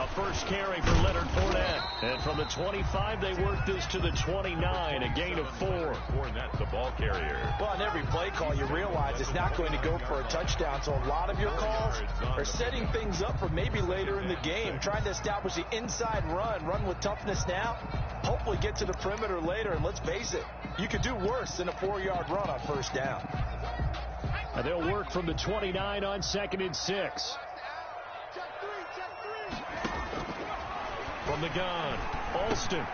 A first carry for Leonard Fournette. And from the 25, they work this to the 29, a gain of 4. Fournette, the ball carrier. Well, on every play call, you realize it's not going to go for a touchdown, so a lot of your calls are setting things up for maybe later in the game, trying to establish the inside run with toughness now, hopefully get to the perimeter later, and let's face it, you could do worse than a 4-yard run on first down. And they'll work from the 29 on 2nd and 6. From the gun, Alston.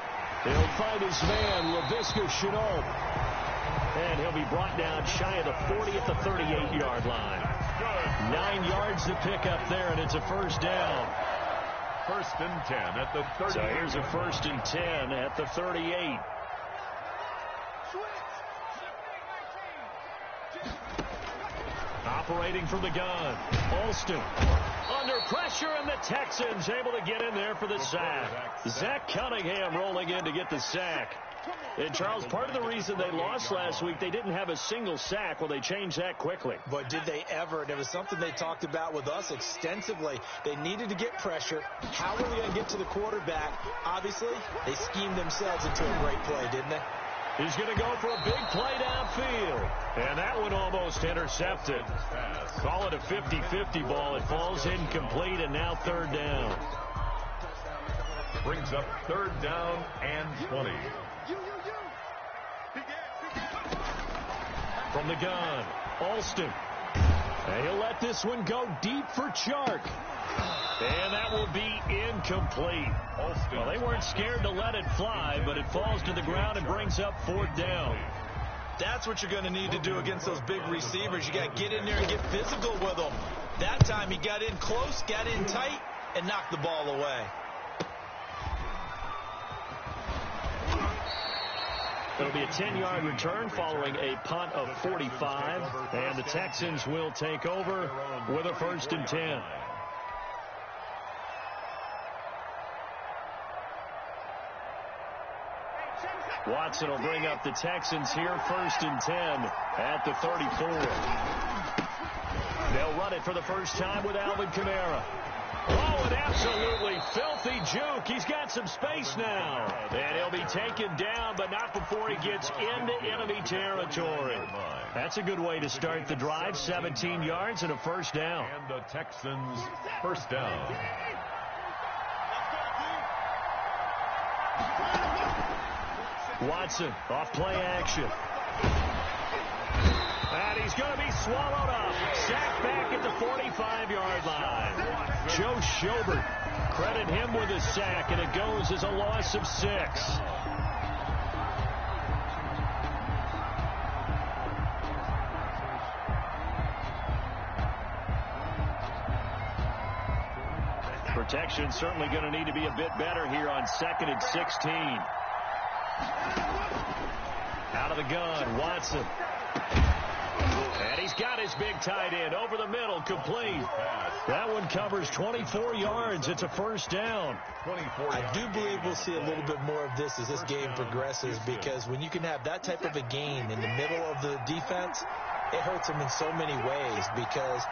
He'll find his man, Laviska Shenault. And he'll be brought down shy of the 40 at the 38-yard line. 9 yards to pick up there, and it's a first down. 1st and 10 at the 38. So here's a 1st and 10 at the 38. Operating from the gun, Alston. Under pressure, and the Texans able to get in there for the sack. Zach Cunningham rolling in to get the sack. And, Charles, part of the reason they lost last week, they didn't have a single sack. Well, they changed that quickly. But did they ever? And it was something they talked about with us extensively. They needed to get pressure. How were they going to get to the quarterback? Obviously, they schemed themselves into a great play, didn't they? He's going to go for a big play downfield. And that one almost intercepted. Call it a 50-50 ball. It falls incomplete, and now 3rd down. Brings up 3rd down and 20. From the gun, Alston. And he'll let this one go deep for Chark. And that will be incomplete. Well, they weren't scared to let it fly, but it falls to the ground and brings up 4th down. That's what you're going to need to do against those big receivers. You got to get in there and get physical with them. That time he got in close, got in tight, and knocked the ball away. It'll be a 10-yard return following a punt of 45, and the Texans will take over with a 1st and 10. Watson will bring up the Texans here, 1st and 10 at the 34. They'll run it for the first time with Alvin Kamara. Oh, an absolutely filthy juke. He's got some space now. And he'll be taken down, but not before he gets into enemy territory. That's a good way to start the drive. 17 yards and a 1st down. And the Texans' 1st down. Watson off play action. And he's going to be swallowed up. Sacked back at the 45-yard line. Joe Schobert, credit him with a sack, and it goes as a loss of 6. Protection certainly going to need to be a bit better here on 2nd and 16. Out of the gun, Watson. And he's got his big tight end over the middle, complete. That one covers 24 yards. It's a 1st down. I do believe we'll see a little bit more of this as this game progresses, because when you can have that type of a gain in the middle of the defense, it hurts them in so many ways, because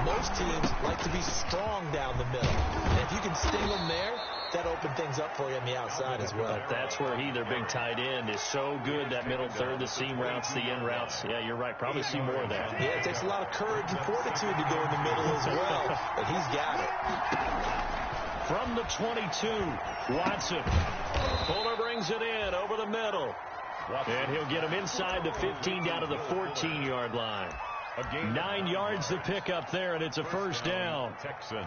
most teams like to be strong down the middle. And if you can sting them there, that opened things up for you on the outside as well. But that's where their big tight end, is so good, that middle third, the seam routes, the in routes. Yeah, you're right. Probably see more of that. Yeah, it takes a lot of courage and fortitude to go in the middle as well, but he's got it. From the 22, Watson. Fuller brings it in over the middle. And he'll get him inside the 15 down to the 14-yard line. 9 yards to pick up there, and it's a 1st down. Texans.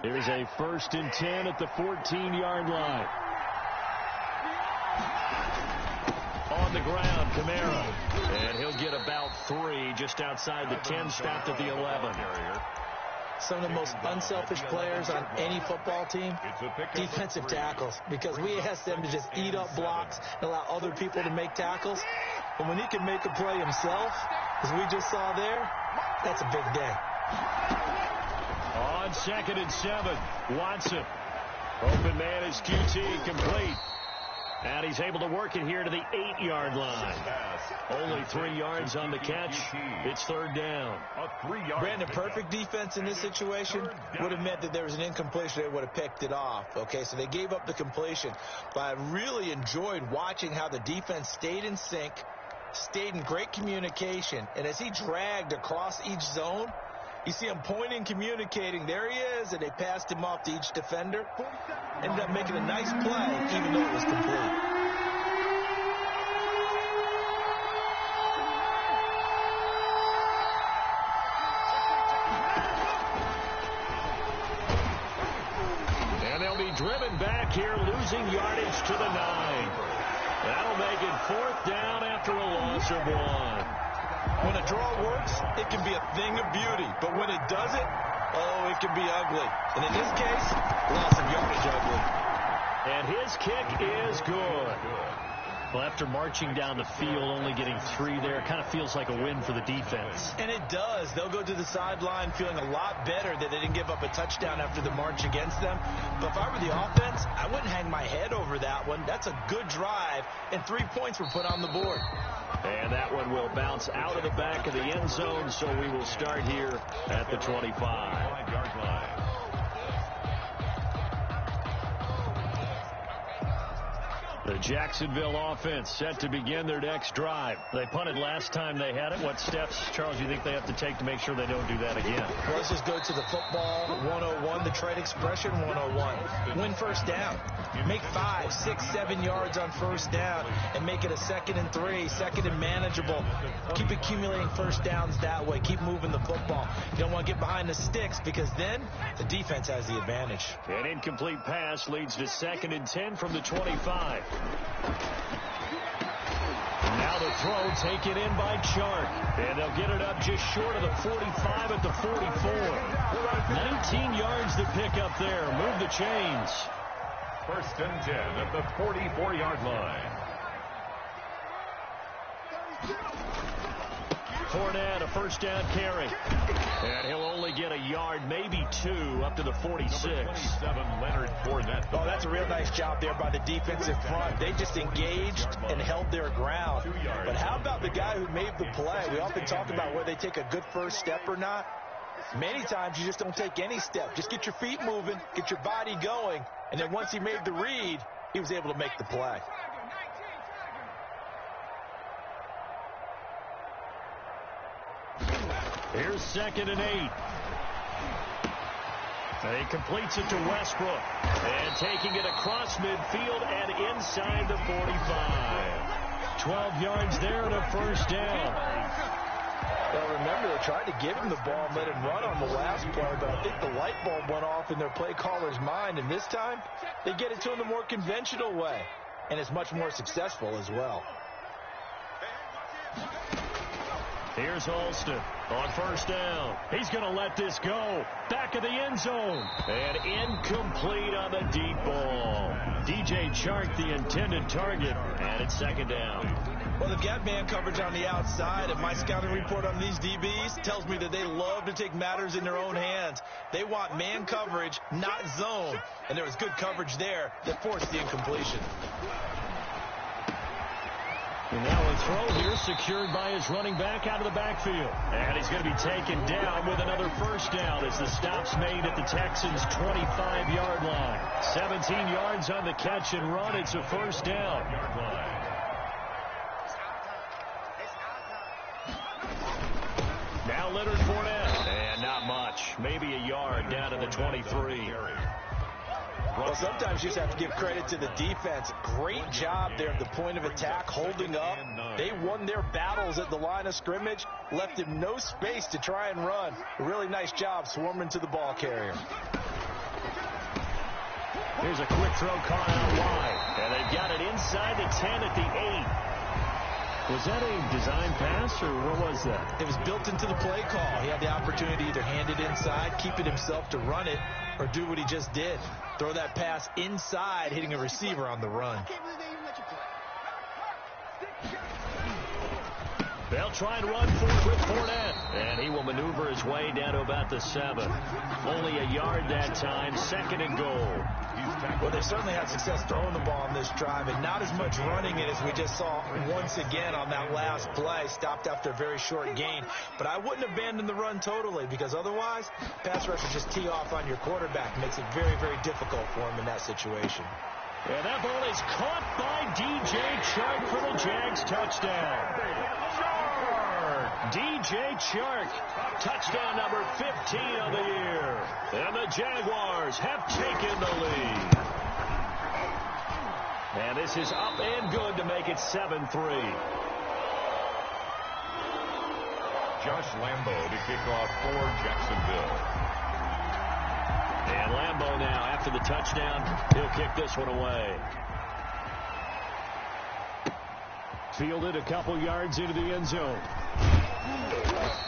Here's a 1st and 10 at the 14-yard line. On the ground, Kamara. And he'll get about 3 just outside the 10, stopped at the 11. Some of the most unselfish players on any football team, defensive tackles, because we ask them to just eat up blocks and allow other people to make tackles. But when he can make a play himself, as we just saw there, that's a big day. On 2nd and 7, Watson. Open man is QT, complete. And he's able to work it here to the 8-yard line. Only 3 yards on the catch. It's third down. Brandon, perfect defense in this situation would have meant that there was an incompletion. They would have picked it off. Okay, so they gave up the completion. But I really enjoyed watching how the defense stayed in sync, stayed in great communication. And as he dragged across each zone, you see him pointing, communicating. There he is, and they passed him off to each defender. Ended up making a nice play, even though it was complete. And they'll be driven back here, losing yardage to the 9. That'll make it fourth down after a loss of 1. When a draw works, it can be a thing of beauty. But when it doesn't, oh, it can be ugly. And in this case, loss of yardage ugly. And his kick is good. Well, after marching down the field, only getting 3 there, kind of feels like a win for the defense. And it does. They'll go to the sideline feeling a lot better that they didn't give up a touchdown after the march against them. But if I were the offense, I wouldn't hang my head over that one. That's a good drive, and 3 points were put on the board. And that one will bounce out of the back of the end zone, so we will start here at the 25-yard line. The Jacksonville offense set to begin their next drive. They punted last time they had it. What steps, Charles, you think they have to take to make sure they don't do that again? Well, let's just go to the football 101, the trade expression 101. Win first down. Make 5, 6, 7 yards on first down and make it a 2nd and 3, 2nd and manageable. Keep accumulating first downs that way. Keep moving the football. You don't want to get behind the sticks because then the defense has the advantage. An incomplete pass leads to 2nd and 10 from the 25. Now the throw taken in by Chark. And they'll get it up just short of the 45 at the 44. 19 yards to pick up there. Move the chains. First and 10 at the 44-yard line. Fournette, a first down carry. And he'll only get a yard, maybe 2, up to the 46. 27, Leonard Fournette. Oh, that's a real nice job there by the defensive front. They just engaged and held their ground. But how about the guy who made the play? We often talk about whether they take a good first step or not. Many times you just don't take any step. Just get your feet moving, get your body going, and then once he made the read, he was able to make the play. Here's 2nd and 8. He completes it to Westbrook. And taking it across midfield and inside the 45. 12 yards there and a first down. Well, remember, they tried to give him the ball and let him run on the last play, but I think the light bulb went off in their play caller's mind, and this time they get it to him the more conventional way, and it's much more successful as well. Here's Alston on first down. He's going to let this go. Back of the end zone. And incomplete on the deep ball. DJ Chark, the intended target, and it's 2nd down. Well, they've got man coverage on the outside, and my scouting report on these DBs tells me that they love to take matters in their own hands. They want man coverage, not zone. And there was good coverage there that forced the incompletion. And now a throw here secured by his running back out of the backfield. And he's going to be taken down with another first down as the stop's made at the Texans' 25-yard line. 17 yards on the catch and run. It's a first down. Now Leonard Fournette. And not much. Maybe a yard down to the 23. Well, sometimes you just have to give credit to the defense. Great job there at the point of attack, holding up. They won their battles at the line of scrimmage, left him no space to try and run. A really nice job swarming to the ball carrier. Here's a quick throw caught out wide. And they've got it inside the 10 at the 8. Was that a design pass, or what was that? It was built into the play call. He had the opportunity to either hand it inside, keep it himself to run it, or do what he just did. Throw that pass inside, hitting a receiver on the run. They'll try and run for it with Fournette. And he will maneuver his way down to about the 7. Only a yard that time, 2nd and goal. Well, they certainly had success throwing the ball on this drive, and not as much running it as we just saw once again on that last play. Stopped after a very short gain. But I wouldn't abandon the run totally, because otherwise, pass rushers just tee off on your quarterback. Makes it very, very difficult for him in that situation. And that ball is caught by DJ Chark for the Jags touchdown. DJ Chark, touchdown number 15 of the year. And the Jaguars have taken the lead. And this is up and good to make it 7-3. Josh Lambo to kick off for Jacksonville. And Lambo now, after the touchdown, he'll kick this one away. Fielded a couple yards into the end zone.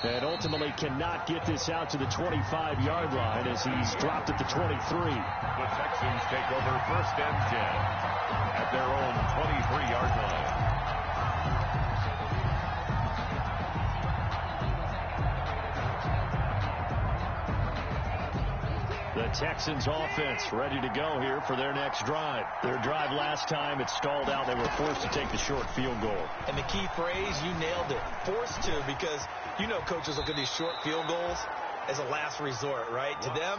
And ultimately cannot get this out to the 25-yard line as he's dropped at the 23. The Texans take over 1st and 10 at their own 23-yard line. The Texans offense ready to go here for their next drive. Their drive last time, it stalled out. They were forced to take the short field goal. And the key phrase, you nailed it. Forced to, because you know coaches look at these short field goals as a last resort, right? To them,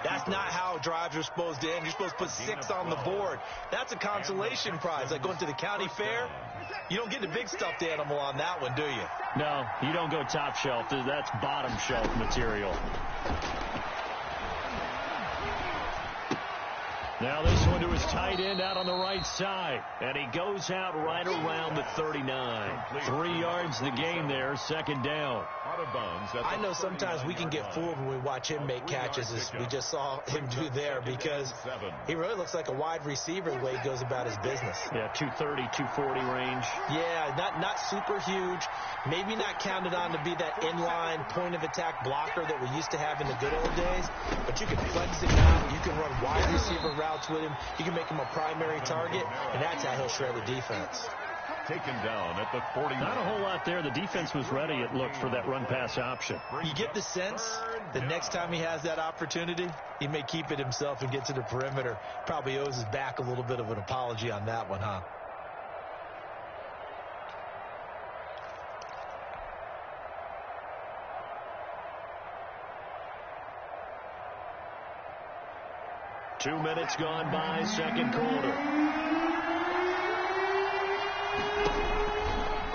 that's not how drives are supposed to end. You're supposed to put 6 on the board. That's a consolation prize, like going to the county fair. You don't get the big stuffed animal on that one, do you? No, you don't go top shelf. That's bottom shelf material. Now this one to his tight end out on the right side. And he goes out right around the 39. 3 yards the gain there, 2nd down. I know sometimes we can get fooled when we watch him make catches, as we just saw him do there, because he really looks like a wide receiver the way he goes about his business. Yeah, 230, 240 range. Yeah, not super huge. Maybe not counted on to be that inline point-of-attack blocker that we used to have in the good old days, but you can flex him out. You can run wide receiver routes with him. You can make him a primary target, and that's how he'll shred the defense. Taken down at the 40. Not a whole lot there. The defense was ready, it looked, for that run-pass option. You get the sense the next time he has that opportunity, he may keep it himself and get to the perimeter. Probably owes his back a little bit of an apology on that one, huh? Two minutes gone by, 2nd quarter.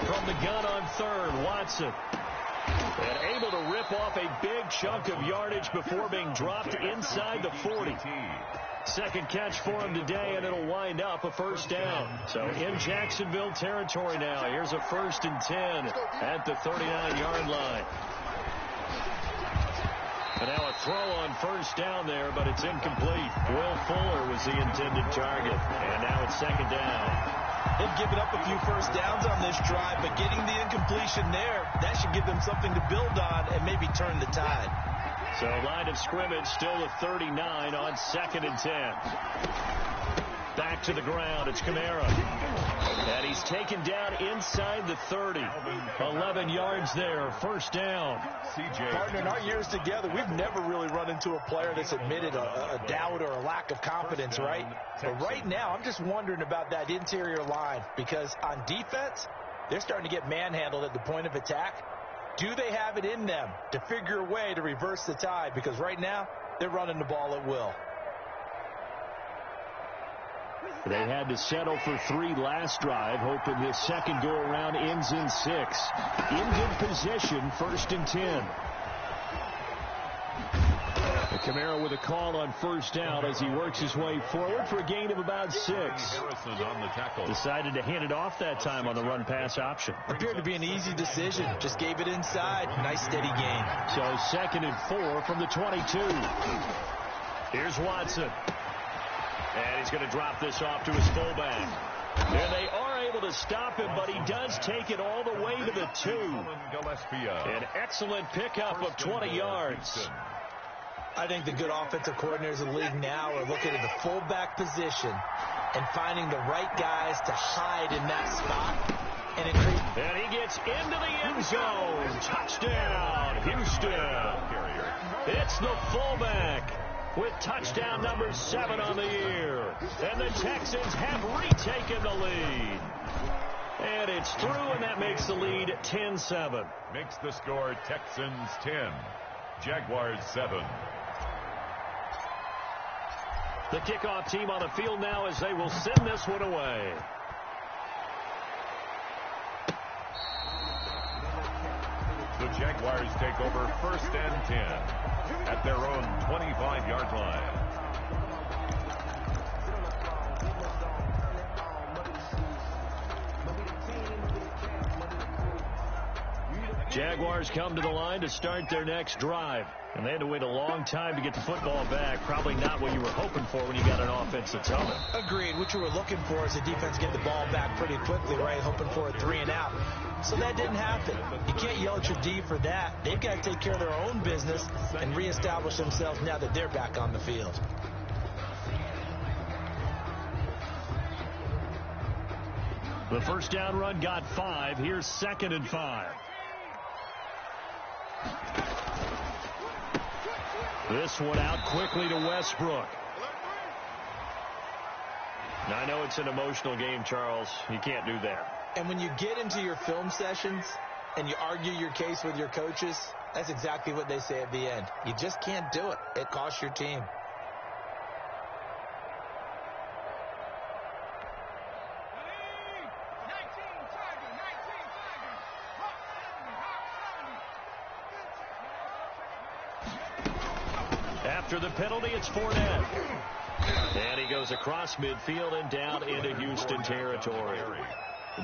From the gun on 3rd, Watson. And able to rip off a big chunk of yardage before being dropped inside the 40. 2nd catch for him today, and it'll wind up a 1st down. So in Jacksonville territory now. Here's a 1st and 10 at the 39-yard line. And now a throw on 1st down there, but it's incomplete. Will Fuller was the intended target. And now it's 2nd down. They've given up a few 1st downs on this drive, but getting the incompletion there, that should give them something to build on and maybe turn the tide. So line of scrimmage still at 39 on 2nd and 10. Back to the ground. It's Kamara. And he's taken down inside the 30. 11 yards there. 1st down. Partner, in our years together, we've never really run into a player that's admitted a doubt or a lack of confidence, right? But right now, I'm just wondering about that interior line, because on defense, they're starting to get manhandled at the point of attack. Do they have it in them to figure a way to reverse the tide? Because right now, they're running the ball at will. They had to settle for 3 last drive, hoping this 2nd go-around ends in 6. In good position, 1st and 10. Kamara with a call on 1st down as he works his way forward for a gain of about 6. Decided to hand it off that time on the run-pass option. Appeared to be an easy decision. Just gave it inside. Nice, steady gain. So 2nd and 4 from the 22. Here's Watson. And he's going to drop this off to his fullback. And they are able to stop him, but he does take it all the way to the 2. An excellent pickup of 20 yards. I think the good offensive coordinators in the league now are looking at the fullback position and finding the right guys to hide in that spot. And he It's into the end zone. Touchdown, Houston. It's the fullback with touchdown number 7 on the year. And the Texans have retaken the lead. And it's through, and that makes the lead 10-7. Makes the score Texans 10, Jaguars 7. The kickoff team on the field now as they will send this one away. The Jaguars take over 1st and 10 at their own 25-yard line. Jaguars come to the line to start their next drive. And they had to wait a long time to get the football back. Probably not what you were hoping for when you got an offense that's home. Agreed. What you were looking for is the defense get the ball back pretty quickly, right? Hoping for a 3 and out. So that didn't happen. You can't yell at your D for that. They've got to take care of their own business and reestablish themselves now that they're back on the field. The first down run got 5. Here's 2nd and 5. This one out quickly to Westbrook. Now, I know it's an emotional game, Charles. You can't do that. And when you get into your film sessions and you argue your case with your coaches, that's exactly what they say at the end. You just can't do it. It costs your team. After the penalty, it's Fournette. And he goes across midfield and down into Houston territory.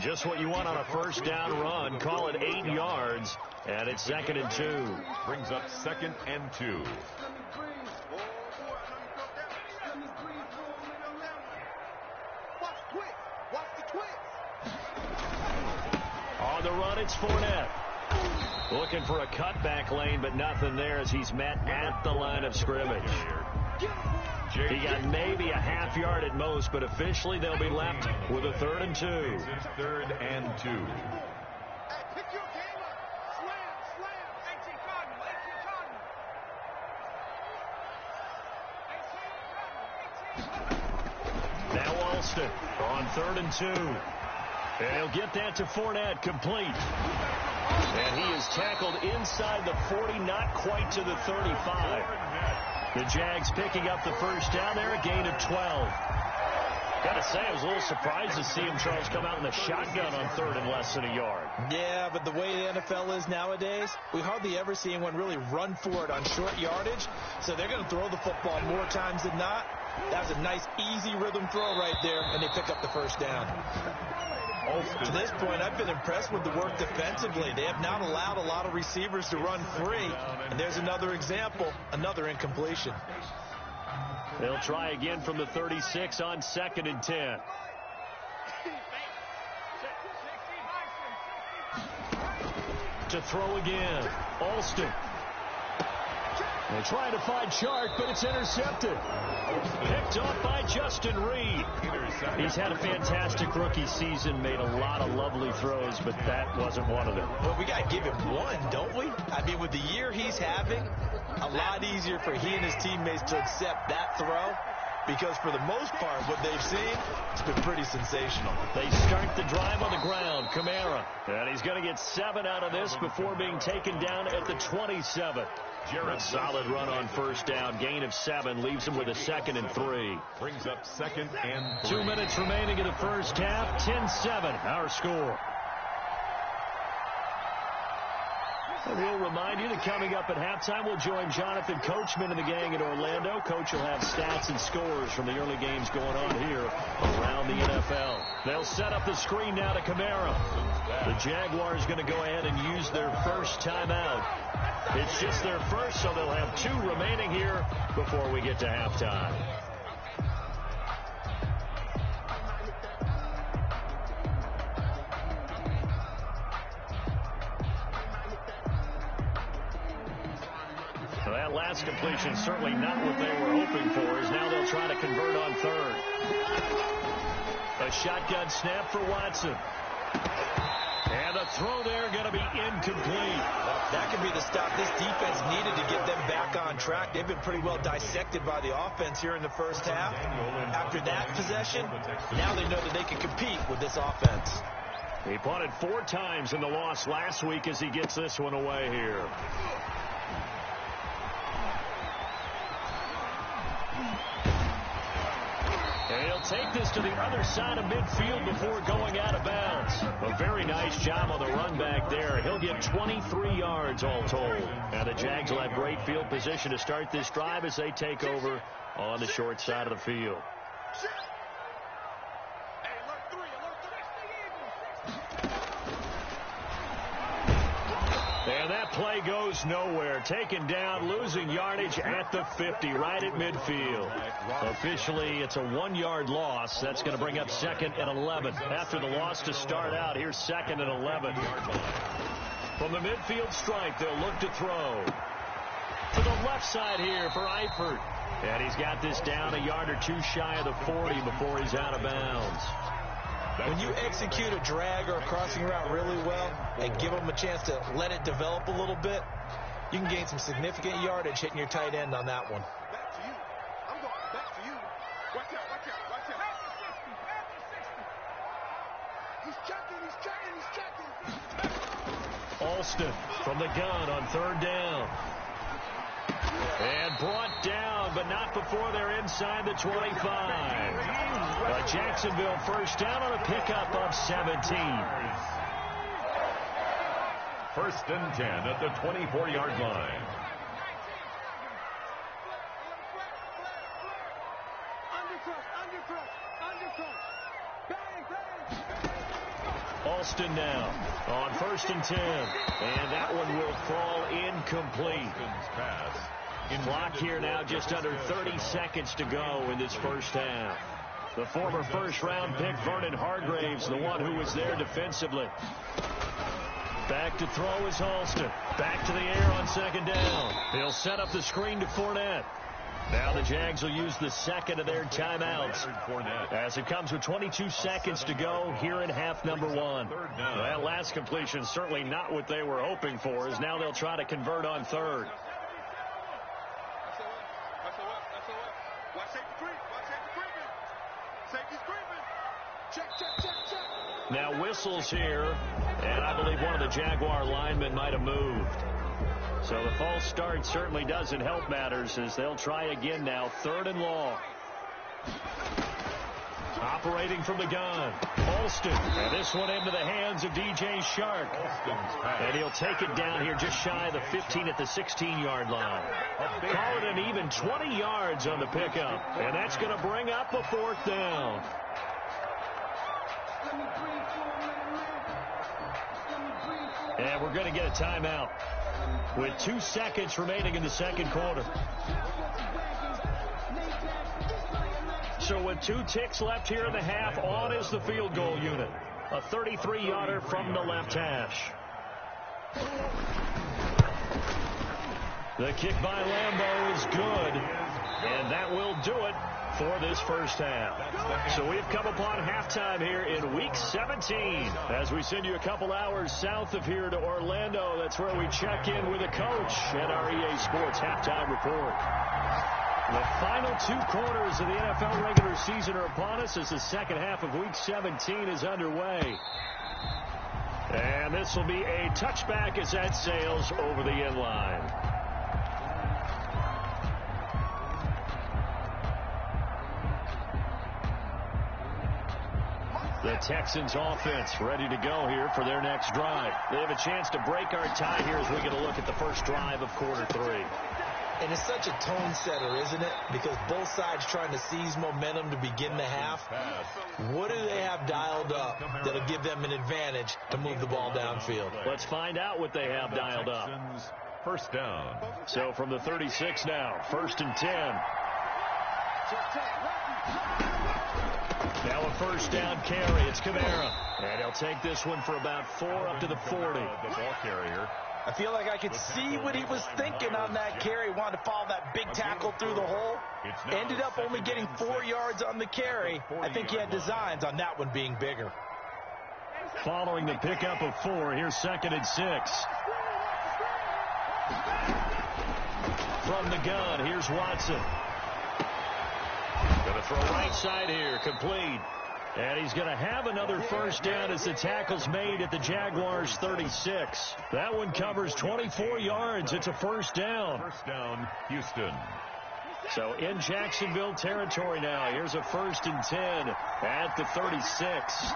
Just what you want on a first down run. Call it 8 yards, and it's 2nd and 2. Brings up 2nd and 2. On the run, it's Fournette. Looking for a cutback lane, but nothing there as he's met at the line of scrimmage. He got maybe a half yard at most, but officially they'll be left with a 3rd and 2. It's 3rd and 2. Now Alston on 3rd and 2. And he'll get that to Fournette, complete. And he is tackled inside the 40, not quite to the 35. The Jags picking up the first down there, a gain of 12. Got to say, I was a little surprised to see him, Charles, come out in the shotgun on 3rd and less than a yard. Yeah, but the way the NFL is nowadays, we hardly ever see anyone really run for it on short yardage. So they're going to throw the football more times than not. That was a nice, easy rhythm throw right there, and they pick up the first down. To this point, I've been impressed with the work defensively. They have not allowed a lot of receivers to run free. And there's another example, another incompletion. They'll try again from the 36 on 2nd and 10. To throw again, Alston. They're trying to find Chark, but it's intercepted. Picked off by Justin Reed. He's had a fantastic rookie season, made a lot of lovely throws, but that wasn't one of them. Well, we got to give him one, don't we? I mean, with the year he's having, a lot easier for he and his teammates to accept that throw. Because for the most part, what they've seen, it's been pretty sensational. They start the drive on the ground. Kamara. And he's going to get 7 out of this before being taken down at the 27. A solid run on first down. Gain of 7 leaves him with a 2nd and 3. Brings up 2nd and 3. 2 minutes remaining in the first half. 10-7, our score. And we'll remind you that coming up at halftime, we'll join Jonathan Coachman and the gang in Orlando. Coach will have stats and scores from the early games going on here around the NFL. They'll set up the screen now to Kamara. The Jaguars going to go ahead and use their first timeout. It's just their first, so they'll have 2 remaining here before we get to halftime. So that last completion certainly not what they were hoping for, as now they'll try to convert on 3rd. A shotgun snap for Watson. And the throw there going to be incomplete. That could be the stop this defense needed to get them back on track. They've been pretty well dissected by the offense here in the first half. After that possession, now they know that they can compete with this offense. He punted 4 times in the loss last week as he gets this one away here. And he'll take this to the other side of midfield before going out of bounds. A very nice job on the run back there. He'll get 23 yards all told. And the Jags will have great field position to start this drive as they take over on the short side of the field. And that play goes nowhere. Taken down, losing yardage at the 50, right at midfield. Officially, it's a 1-yard loss. That's going to bring up 2nd and 11. After the loss to start out, here's 2nd and 11. From the midfield stripe, they'll look to throw. To the left side here for Eifert. And he's got this down a yard or 2 shy of the 40 before he's out of bounds. When you execute a drag or a crossing route really well and give them a chance to let it develop a little bit, you can gain some significant yardage hitting your tight end on that one. Back to you. I'm going back to you. Watch out, watch out, watch out. He's checking. Alston from the gun on 3rd down. And brought down, but not before they're inside the 25. A Jacksonville first down on a pickup of 17. 1st and 10 at the 24-yard line. Alston now on 1st and 10. And that one will fall incomplete. Pass. Clock here now just under 30 seconds to go in this first half. The former first-round pick, Vernon Hargraves, the one who was there defensively. Back to throw is Alston. Back to the air on 2nd down. He'll set up the screen to Fournette. Now the Jags will use the 2nd of their timeouts as it comes with 22 seconds to go here in half number 1. That last completion certainly not what they were hoping for, as now they'll try to convert on 3rd. Now whistles here, and I believe one of the Jaguar linemen might have moved. So the false start certainly doesn't help matters as they'll try again now. 3rd and long. Operating from the gun, Alston. And this one into the hands of DJ Shark. And he'll take it down here just shy of the 15 at the 16-yard line. Call it an even 20 yards on the pickup. And that's going to bring up a 4th down. And we're going to get a timeout with 2 seconds remaining in the 2nd quarter. So with 2 ticks left here in the half, on is the field goal unit. A 33-yarder from the left hash. The kick by Lambeau is good, and that will do it for this first half. So we've come upon halftime here in Week 17 as we send you a couple hours south of here to Orlando. That's where we check in with a coach at our EA Sports Halftime Report. The final 2 quarters of the NFL regular season are upon us as the second half of Week 17 is underway. And this will be a touchback as that sails over the end line. The Texans offense ready to go here for their next drive. They have a chance to break our tie here as we get a look at the first drive of quarter 3. And it's such a tone setter, isn't it? Because both sides trying to seize momentum to begin the half. What do they have dialed up that'll give them an advantage to move the ball downfield? Let's find out what they have dialed up. First down. So from the 36 now, 1st and 10. Now a first down carry. It's Kamara. And he'll take this one for about 4 up to the 40. The ball carrier. I feel like I could see what he was thinking on that carry. Wanted to follow that big tackle through the hole. Ended up only getting 4 yards on the carry. I think he had designs on that one being bigger. Following the pickup of 4, here's 2nd and 6. From the gun, here's Watson. Going to throw right side here, complete. And he's going to have another first down as the tackle's made at the Jaguars' 36. That one covers 24 yards. It's a first down. First down, Houston. So in Jacksonville territory now. Here's a 1st and 10 at the 36.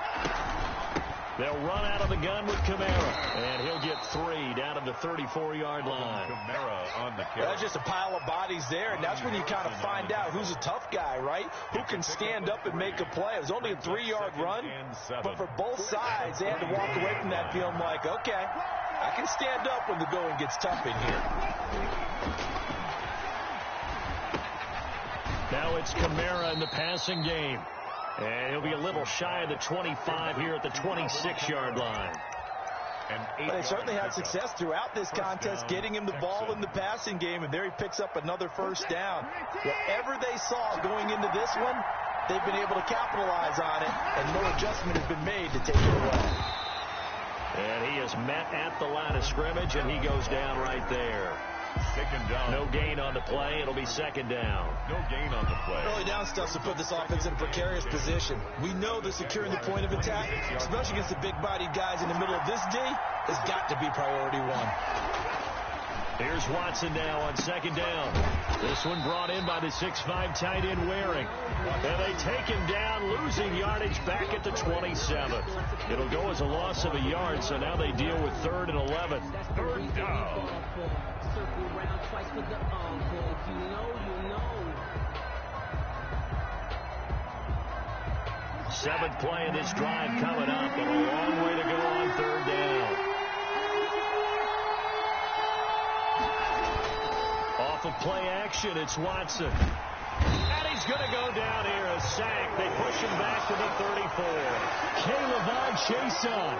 They'll run out of the gun with Kamara, and he'll get 3 down at the 34-yard line. Kamara on the carry. That's just a pile of bodies there, and that's when you kind of find out who's a tough guy, right? Who can stand up and make a play. It was only a 3-yard run, but for both sides, they had to walk away from that feeling like, okay, I can stand up when the going gets tough in here. Now it's Kamara in the passing game. And he'll be a little shy of the 25 here at the 26-yard line. But they certainly had success throughout this contest getting him the ball in the passing game, and there he picks up another first down. Whatever they saw going into this one, they've been able to capitalize on it, and no adjustment has been made to take it away. And he is met at the line of scrimmage, and he goes down right there. Taken down. No gain on the play. It'll be 2nd down. No gain on the play. Early down stuff to put this offense in a precarious position. We know that securing the point of attack, especially against the big-bodied guys in the middle of this D, has got to be priority 1. Here's Watson now on 2nd down. This one brought in by the 6'5" tight end Waring. And they take him down, losing yardage back at the 27. It'll go as a loss of a yard, so now they deal with 3rd and 11. 3rd down. 7th play of this drive coming up, and a long way to go on 3rd down. Off of play action, it's Watson. And he's going to go down here, a sack. They push him back to the 34. K'Lavon Chaisson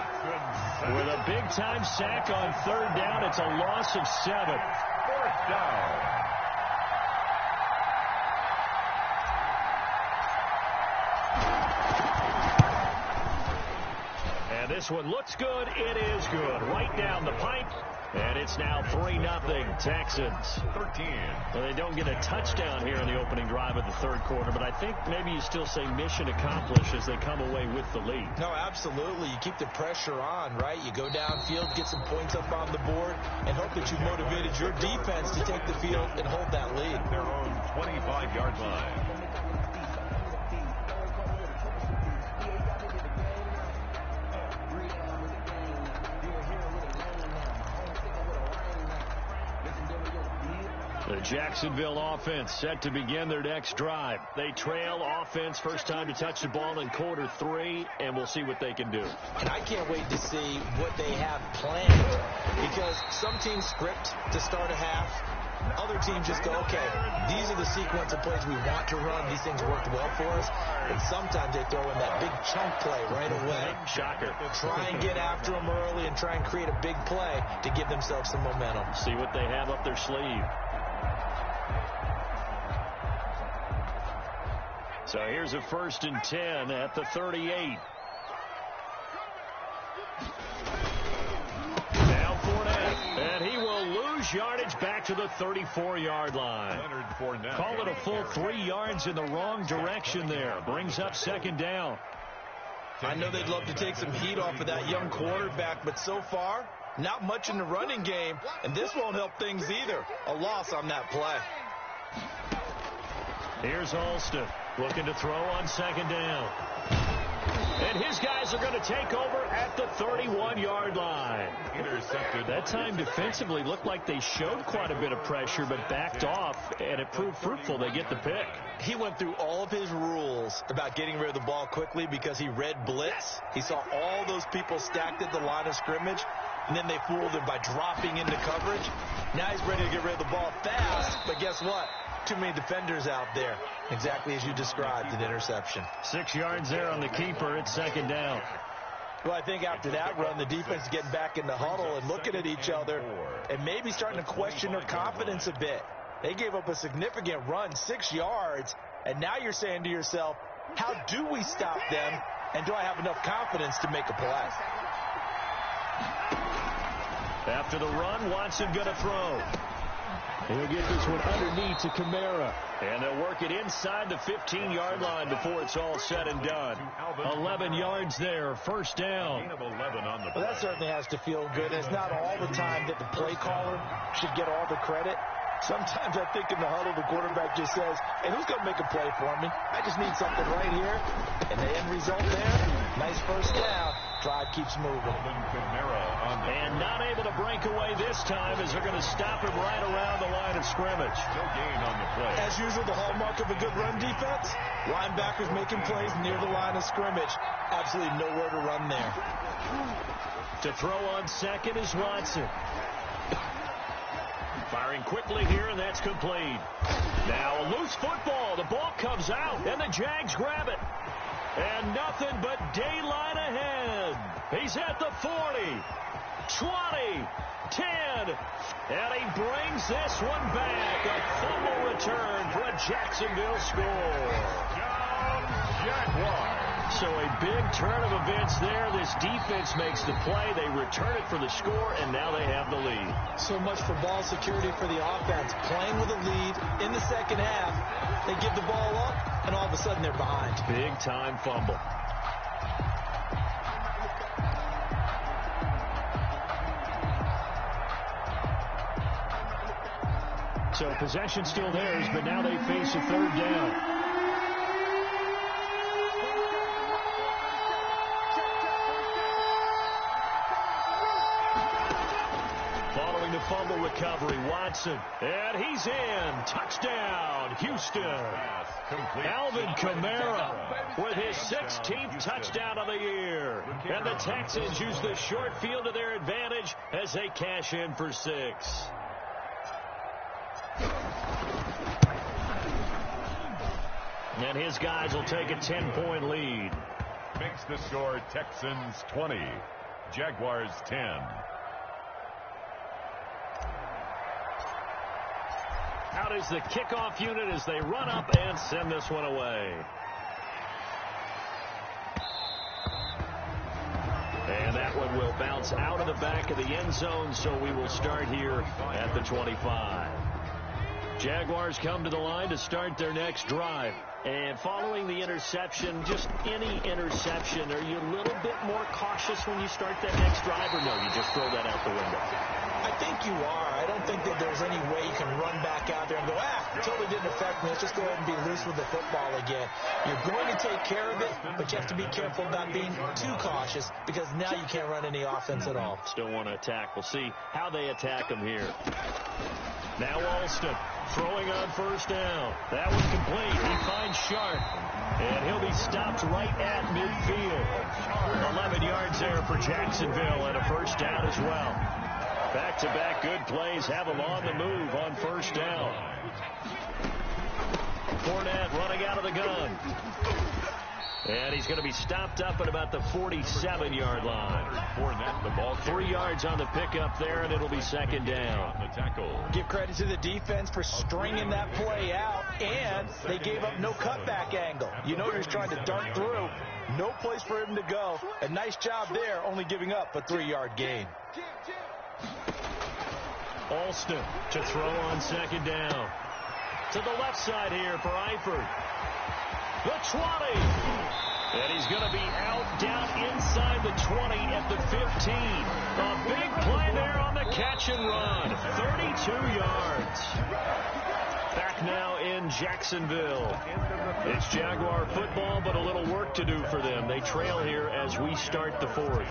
with a big-time sack on 3rd down. It's a loss of 7. 4th down. And this one looks good. It is good. Right down the pipe. And it's now 3-0 Texans. 13. Well, they don't get a touchdown here in the opening drive of the 3rd quarter, but I think maybe you still say mission accomplished as they come away with the lead. No, absolutely. You keep the pressure on, right? You go downfield, get some points up on the board, and hope that you motivated your defense to take the field and hold that lead. Their own 25-yard line. The Jacksonville offense set to begin their next drive. They trail offense, first time to touch the ball in quarter 3, and we'll see what they can do. And I can't wait to see what they have planned, because some teams script to start a half. Other teams just go, okay, these are the sequence of plays we want to run. These things worked well for us. And sometimes they throw in that big chunk play right away. Shocker. Try and get after them early and try and create a big play to give themselves some momentum. See what they have up their sleeve. So here's a 1st and 10 at the 38. Now Fournette, and he will lose yardage back to the 34-yard line. Call it a full 3 yards in the wrong direction there. Brings up 2nd down. I know they'd love to take some heat off of that young quarterback, but so far, not much in the running game, and this won't help things either. A loss on that play. Here's Alston looking to throw on 2nd down. And his guys are going to take over at the 31-yard line. Intercepted. That time defensively looked like they showed quite a bit of pressure but backed off, and it proved fruitful. They get the pick. He went through all of his rules about getting rid of the ball quickly because he read blitz. He saw all those people stacked at the line of scrimmage, and then they fooled him by dropping into coverage. Now he's ready to get rid of the ball fast, but guess what? Too many defenders out there. Exactly as you described, an interception. 6 yards there on the keeper. It's 2nd down. Well, I think after that run, the defense is getting back in the huddle and looking at each other and maybe starting to question their confidence a bit. They gave up a significant run, 6 yards, and now you're saying to yourself, how do we stop them And do I have enough confidence to make a play? After the run, Watson going to throw. He'll get this one underneath to Kamara. And they'll work it inside the 15-yard line before it's all said and done. 11 yards there, first down. Well, that certainly has to feel good. It's not all the time that the play caller should get all the credit. Sometimes I think in the huddle, the quarterback just says, hey, who's going to make a play for me? I just need something right here. And the end result there, nice first down. Drive keeps moving. And not able to break away this time as they're going to stop him right around the line of scrimmage. No gain on the play. As usual, the hallmark of a good run defense, linebackers making plays near the line of scrimmage. Absolutely nowhere to run there. To throw on second is Watson. Firing quickly here, and that's complete. Now a loose football. The ball comes out, and the Jags grab it. And nothing but daylight ahead. He's at the 40, 20, 10, and he brings this one back. A fumble return for a Jacksonville score. Jaguars. So a big turn of events there. This defense makes the play. They return it for the score, and now they have the lead. So much for ball security for the offense. Playing with a lead in the second half. They give the ball up, and all of a sudden they're behind. Big-time fumble. So possession still theirs, but now they face a third down. The fumble recovery, Watson, and he's in. Touchdown, Houston. Alvin Kamara with his 16th touchdown of the year. And the Texans use the short field to their advantage as they cash in for 6. And his guys will take a 10-point lead. Makes the score Texans 20, Jaguars 10. Out is the kickoff unit as they run up and send this one away. And that one will bounce out of the back of the end zone, so we will start here at the 25. Jaguars come to the line to start their next drive. And following the interception, just any interception, are you a little bit more cautious when you start that next drive, or no, you just throw that out the window? I think you are. I don't think that there's any way you can run back out there and go, totally didn't affect me. Let's just go ahead and be loose with the football again. You're going to take care of it, but you have to be careful about being too cautious because now you can't run any offense at all. Still want to attack. We'll see how they attack them here. Now Alston throwing on first down. That one complete. He finds Sharp, and he'll be stopped right at midfield. 11 yards there for Jacksonville and a first down as well. Back-to-back good plays have them on the move on first down. Fournette running out of the gun. And he's going to be stopped up at about the 47-yard line. Fournette, the ball 3 yards on the pickup there, and it'll be second down. The tackle. Give credit to the defense for stringing that play out, and they gave up no cutback angle. You know he's trying to dart through. No place for him to go. A nice job there, only giving up a 3-yard gain. Alston to throw on second down. To the left side here for Eifert. The 20. And he's going to be out down inside the 20 at the 15. A big play there on the catch and run. 32 yards. Back now in Jacksonville. It's Jaguar football, but a little work to do for them. They trail here as we start the fourth.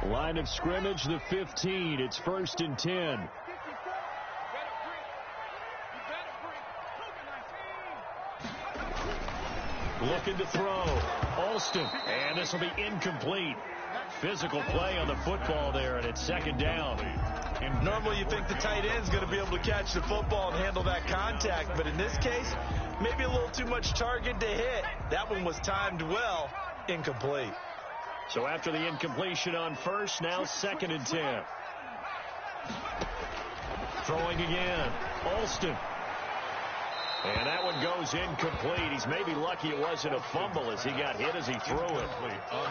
Line of scrimmage, the 15. It's 1st and 10. Looking to throw. Alston. And this will be incomplete. Physical play on the football there, and it's second down. Normally you think the tight end's going to be able to catch the football and handle that contact, but in this case, maybe a little too much target to hit. That one was timed well. Incomplete. So after the incompletion on first, now 2nd and 10. Throwing again. Alston. And that one goes incomplete. He's maybe lucky it wasn't a fumble as he got hit as he threw it.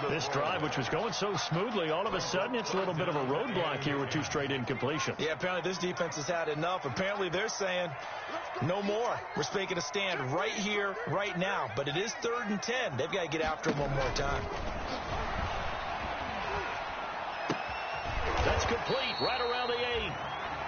This drive, which was going so smoothly, all of a sudden it's a little bit of a roadblock here with 2 straight incompletions. Yeah, apparently this defense has had enough. Apparently they're saying no more. We're making a stand right here, right now. But it is 3rd and 10. They've got to get after him one more time. That's complete right around the 8.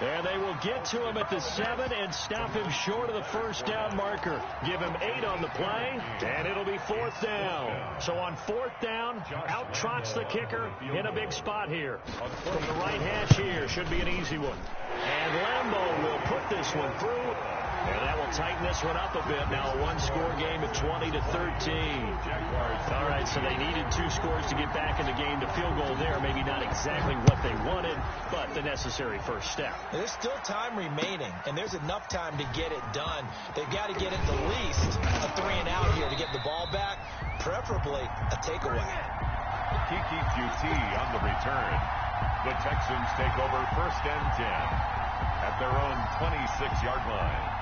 And they will get to him at the 7 and stop him short of the first down marker. Give him 8 on the play, and it'll be 4th down. So on 4th down, out trots the kicker in a big spot here. From the right hash here, should be an easy one. And Lambo will put this one through. And that will tighten this one up a bit. Now a 1-score game at 20-13. All right, so they needed 2 scores to get back in the game. The field goal there, maybe not exactly what they wanted, but the necessary first step. There's still time remaining, and there's enough time to get it done. They've got to get at the least a 3 and out here to get the ball back, preferably a takeaway. Kiki QT on the return. The Texans take over 1st and 10 at their own 26-yard line.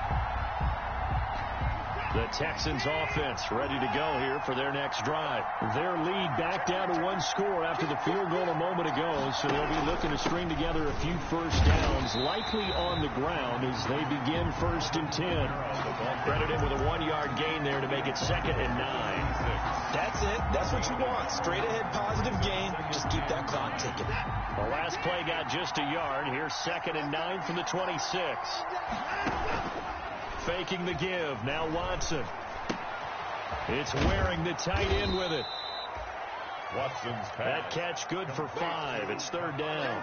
The Texans offense ready to go here for their next drive. Their lead back down to 1 score after the field goal a moment ago, so they'll be looking to string together a few first downs, likely on the ground as they begin 1st and 10. Credited with a 1-yard gain there to make it 2nd and 9. That's it. That's what you want. Straight ahead positive gain. Just keep that clock ticking. The last play got just a yard. Here's 2nd and 9 from the 26. Faking the give. Now Watson. It's wearing the tight end with it. Watson's pass. That catch good for 5. It's 3rd down.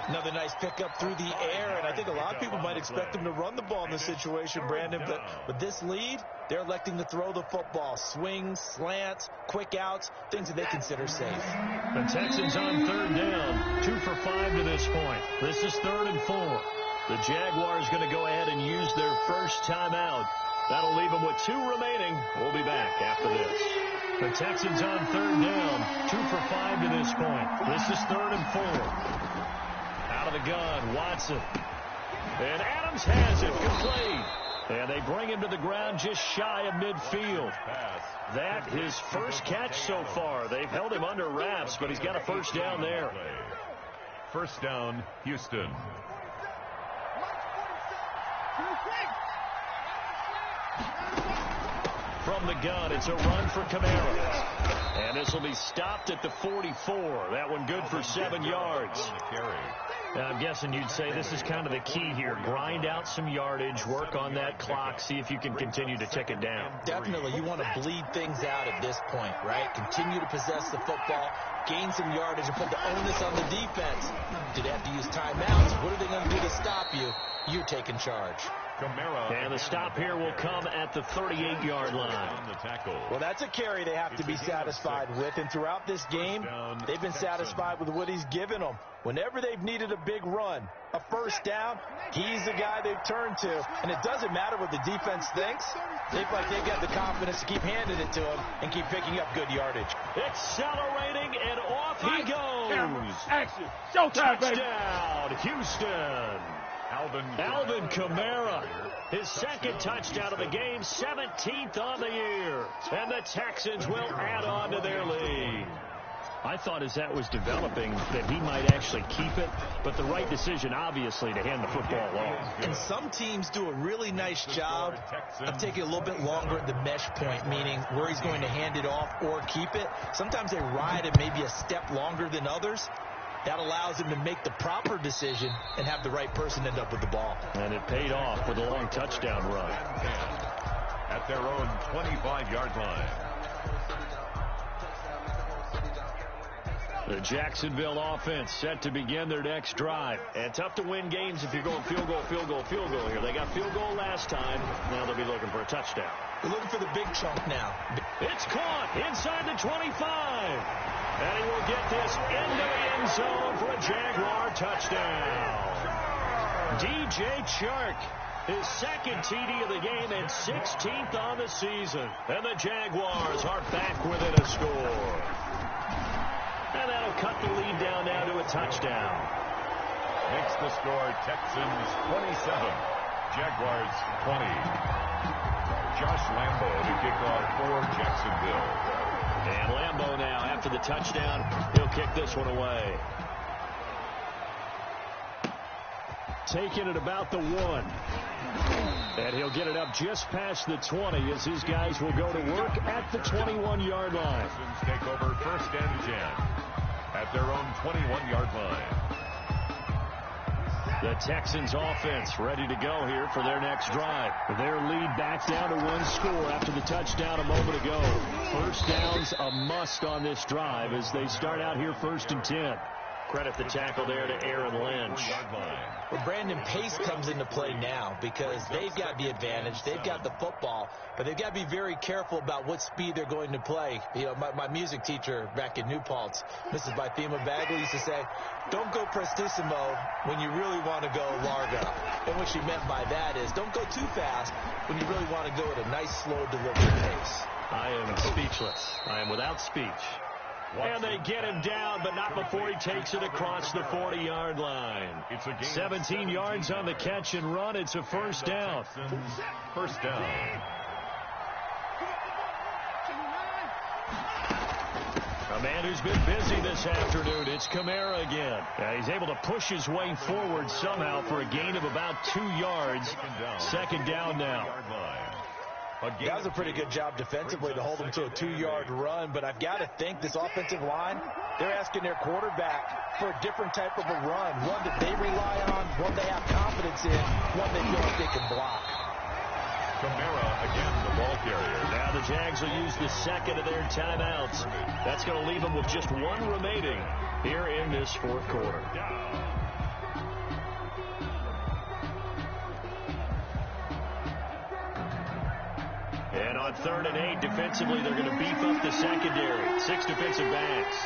Another nice pickup through the air, and I think a lot of people might expect him to run the ball in this situation, Brandon, but with this lead, they're electing to throw the football. Swings, slants, quick outs, things that they consider safe. The Texans on 3rd down. 2 for 5 to this point. This is 3rd and 4. The Jaguars going to go ahead and use their first timeout. That'll leave them with 2 remaining. We'll be back after this. The Texans on 3rd down. 2 for 5 to this point. This is 3rd and 4. Out of the gun, Watson. And Adams has it, complete. And they bring him to the ground just shy of midfield. That his first catch so far. They've held him under wraps, but he's got a first down there. 1st down, Houston. From the gun, it's a run for Kamara. And this will be stopped at the 44. That one good for 7 yards. I'm guessing you'd say this is kind of the key here. Grind out some yardage, work on that clock, see if you can continue to tick it down. Definitely, you want to bleed things out at this point, right? Continue to possess the football, gain some yardage, and put the onus on the defense. Do they have to use timeouts? What are they going to do to stop you? You're taking charge. And the stop here will come at the 38-yard line. Well, that's a carry they have to be satisfied with. And throughout this game, they've been satisfied with what he's given them. Whenever they've needed a big run, a first down, he's the guy they've turned to. And it doesn't matter what the defense thinks. They feel like they've got the confidence to keep handing it to him and keep picking up good yardage. Accelerating, and off he goes. Camera, action. Showtime, baby. Touchdown, Houston. Alvin Kamara, his 2nd touchdown of the game, 17th on the year. And the Texans will add on to their lead. I thought as that was developing that he might actually keep it, but the right decision, obviously, to hand the football off. And some teams do a really nice job of taking a little bit longer at the mesh point, meaning where he's going to hand it off or keep it. Sometimes they ride it maybe a step longer than others. That allows him to make the proper decision and have the right person end up with the ball. And it paid off with a long touchdown run. At their own 25-yard line. The Jacksonville offense set to begin their next drive. And tough to win games if you're going field goal, field goal, field goal here. They got field goal last time. Now they'll be looking for a touchdown. We're looking for the big chunk now. It's caught inside the 25. And he will get this into the end zone for a Jaguar touchdown. DJ Chark, his 2nd TD of the game and 16th on the season. And the Jaguars are back within a score. And that'll cut the lead down now to a touchdown. Makes the score Texans 27, Jaguars 20. Josh Lambo to kick off for Jacksonville. And Lambo now, after the touchdown, he'll kick this one away. Taking it about the 1. And he'll get it up just past the 20 as his guys will go to work at the 21-yard line. Texans take over first and 10 at their own 21-yard line. The Texans offense ready to go here for their next drive. Their lead back down to 1 score after the touchdown a moment ago. First down's a must on this drive as they start out here first and 10. Credit the tackle there to Aaron Lynch. Well, Brandon, pace comes into play now because they've got the advantage. They've got the football, but they've got to be very careful about what speed they're going to play. You know, my music teacher back in New Paltz, Mrs. Bythema Bagley, used to say, don't go prestissimo when you really want to go largo. And what she meant by that is don't go too fast when you really want to go at a nice, slow, deliberate pace. I am speechless. I am without speech. And they get him down, but not before he takes it across the 40-yard line. 17 yards on the catch and run. It's a first down. First down. A man who's been busy this afternoon. It's Kamara again. He's able to push his way forward somehow for a gain of about 2 yards. Second down now. That was a pretty good job defensively to hold them to a 2-yard run, but I've got to think this offensive line, they're asking their quarterback for a different type of a run, one that they rely on, one they have confidence in, one they feel like they can block. Kamara again, the ball carrier. Now the Jags will use the second of their timeouts. That's going to leave them with just 1 remaining here in this fourth quarter. And on 3rd and 8, defensively, they're going to beef up the secondary. 6 defensive backs.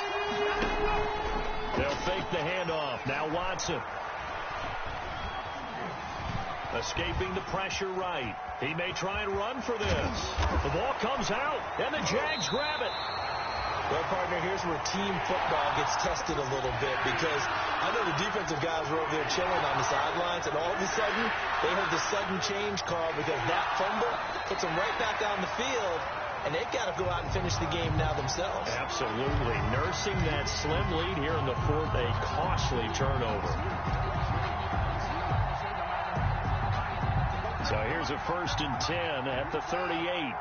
They'll fake the handoff. Now Watson. Escaping the pressure right. He may try and run for this. The ball comes out, and the Jags grab it. Well, partner, here's where team football gets tested a little bit because I know the defensive guys were over there chilling on the sidelines, and all of a sudden, they heard the sudden change call because that fumble puts them right back on the field, and they've got to go out and finish the game now themselves. Absolutely. Nursing that slim lead here in the fourth, a costly turnover. So here's a 1st and 10 at the 38.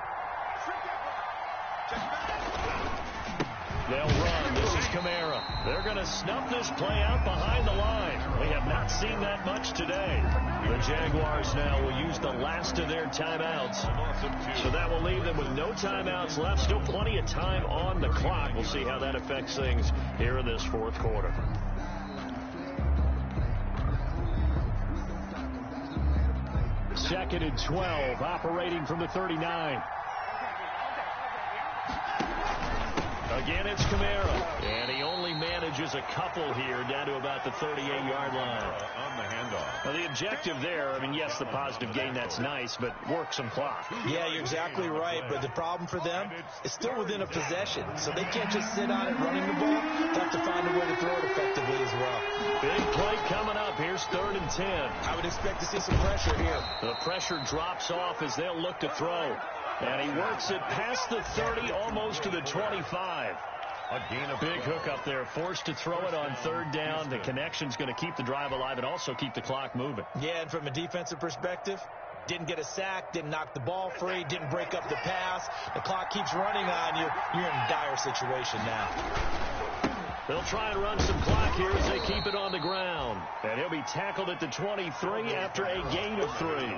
They'll run. This is Kamara. They're going to snuff this play out behind the line. We have not seen that much today. The Jaguars now will use the last of their timeouts. So that will leave them with no timeouts left. Still plenty of time on the clock. We'll see how that affects things here in this fourth quarter. Second and 12, operating from the 39. Again, it's Kamara. And he only manages a couple here down to about the 38-yard line. On the handoff. Well, the objective there, I mean, yes, the positive gain, that's nice, but work some clock. Yeah, you're exactly right. But the problem for them is still within a possession. So they can't just sit on it running the ball. They have to find a way to throw it effectively as well. Big play coming up. Here's 3rd and 10. I would expect to see some pressure here. The pressure drops off as they'll look to throw. And he works it past the 30, almost to the 25. A big hook up there, forced to throw it on 3rd down. The connection's going to keep the drive alive and also keep the clock moving. Yeah, and from a defensive perspective, didn't get a sack, didn't knock the ball free, didn't break up the pass. The clock keeps running on you. You're in a dire situation now. They'll try and run some clock here as they keep it on the ground. And he'll be tackled at the 23 after a gain of 3.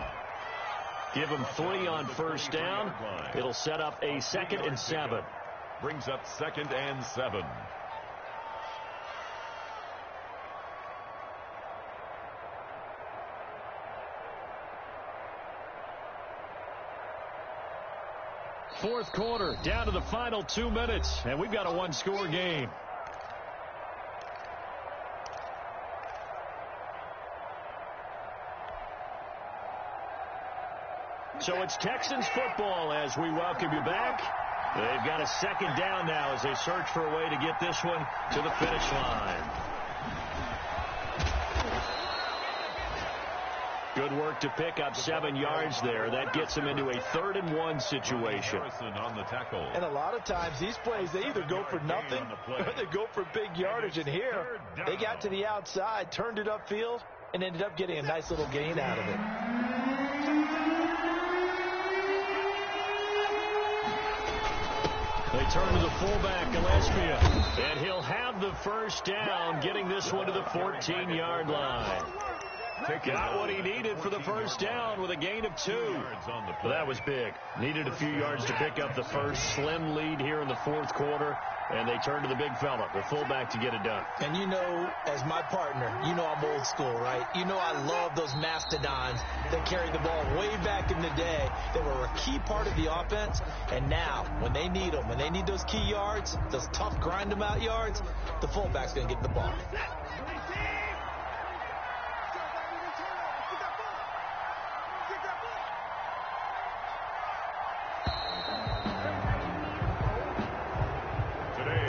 Give him 3 on 1st down. It'll set up a 2nd and 7. Brings up 2nd and 7. Fourth quarter, down to the final 2 minutes, and we've got a 1-score game. So it's Texans football as we welcome you back They've got a second down now as they search for a way to get this one to the finish line. Good work to pick up 7 yards there. That gets them into a 3rd-and-1 situation. On the tackle. And a lot of times these plays, they either go for nothing or they go for big yardage. And here, they got to the outside, turned it upfield, and ended up getting a nice little gain out of it. They turn to the fullback, Gillespie, and he'll have the first down, getting this one to the 14-yard line. Got what he needed for the first down with a gain of 2. Well, that was big. Needed a few yards to pick up the first. Slim lead here in the 4th quarter, and they turn to the big fella, the fullback, to get it done. And you know, as my partner, you know I'm old school, right? You know I love those mastodons that carried the ball way back in the day. They were a key part of the offense, and now when they need them, when they need those key yards, those tough grind-them-out yards, the fullback's going to get the ball.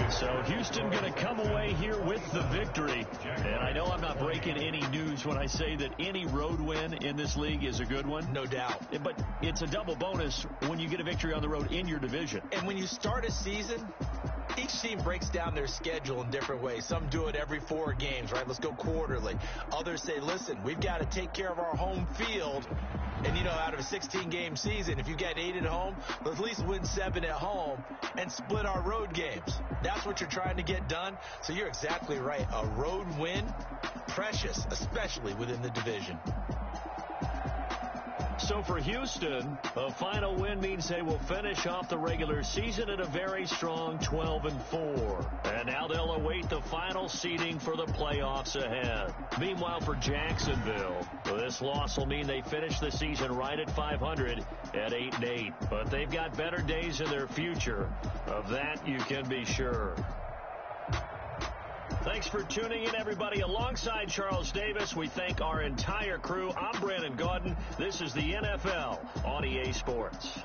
So Houston going to come away here with the victory. And I know I'm not breaking any news when I say that any road win in this league is a good one. No doubt. But it's a double bonus when you get a victory on the road in your division. And when you start a season, each team breaks down their schedule in different ways. Some do it every 4 games, right? Let's go quarterly. Others say, listen, we've got to take care of our home field. And, you know, out of a 16-game season, if you get 8 at home, let's at least win 7 at home and split our road games. That's what you're trying to get done. So you're exactly right. A road win, precious, especially within the division. So for Houston, a final win means they will finish off the regular season at a very strong 12-4. And now they'll await the final seeding for the playoffs ahead. Meanwhile, for Jacksonville, this loss will mean they finish the season right at 500 at 8-8. But they've got better days in their future. Of that, you can be sure. Thanks for tuning in, everybody. Alongside Charles Davis, we thank our entire crew. I'm Brandon Gaudin. This is the NFL on EA Sports.